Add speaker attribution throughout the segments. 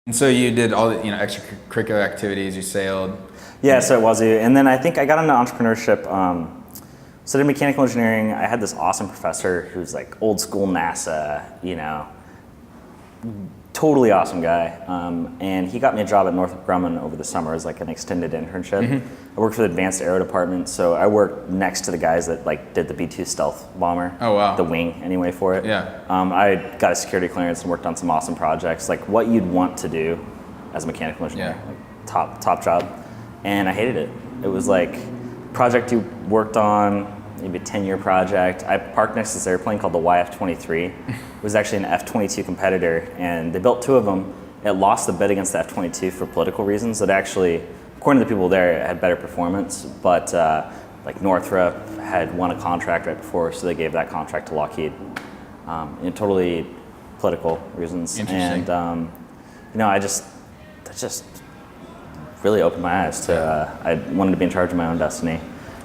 Speaker 1: And so you did all the, extracurricular activities, you sailed.
Speaker 2: Yeah, so at Wazoo. And then I think I got into entrepreneurship. So I did mechanical engineering. I had this awesome professor who's like old school NASA, totally awesome guy. And he got me a job at Northrop Grumman over the summer as like an extended internship. I worked for the advanced aero department, so I worked next to the guys that like did the B-2 stealth bomber.
Speaker 1: Oh wow.
Speaker 2: The wing anyway for it.
Speaker 1: Yeah.
Speaker 2: I got a security clearance and worked on some awesome projects, like what you'd want to do as a mechanical engineer.
Speaker 1: Yeah.
Speaker 2: Like top job. And I hated it. It was like project you worked on, maybe a 10-year project. I parked next to this airplane called the YF-23. It was actually an F-22 competitor, and they built two of them. It lost the bid against the F-22 for political reasons. It actually, according to the people there, it had better performance, but like Northrop had won a contract right before, so they gave that contract to Lockheed. Totally political reasons.
Speaker 1: Interesting.
Speaker 2: And that just really opened my eyes to, I wanted to be in charge of my own destiny.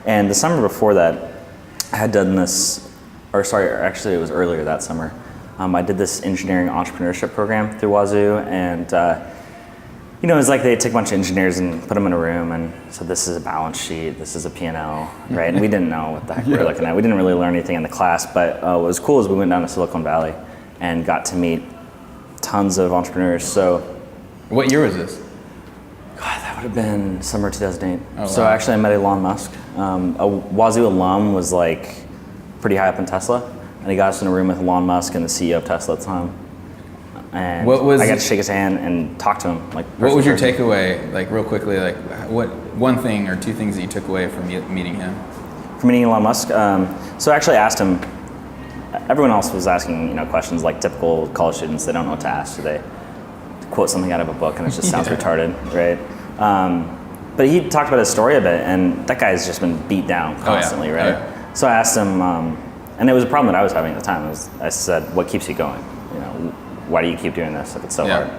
Speaker 2: And the summer before that, I had done this, actually it was earlier that summer. I did this engineering entrepreneurship program through Wazoo, and it was like they took a bunch of engineers and put them in a room and said, this is a balance sheet, this is a P&L, right? And we didn't know what the heck we were looking at. We didn't really learn anything in the class, but what was cool is we went down to Silicon Valley and got to meet tons of entrepreneurs. So,
Speaker 1: what year was this?
Speaker 2: God, that would have been summer 2008.
Speaker 1: Oh, wow.
Speaker 2: So actually I met Elon Musk. A Wazoo alum was like pretty high up in Tesla, and he got us in a room with Elon Musk and the CEO of Tesla at the time. And I got to shake his hand and talk to him. Like,
Speaker 1: what was your takeaway, like real quickly, like what one thing or two things that you took away from meeting him?
Speaker 2: From meeting Elon Musk? So I actually asked him, everyone else was asking questions like typical college students, they don't know what to ask, so they quote something out of a book and it just sounds retarded, right? But he talked about his story a bit, and that guy's just been beat down constantly, right? Oh, yeah. So I asked him, and it was a problem that I was having at the time. I said, what keeps you going? Why do you keep doing this if it's so hard?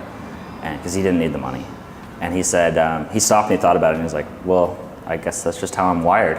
Speaker 2: And because he didn't need the money. And he said, he stopped and he thought about it, and he was like, well, I guess that's just how I'm wired.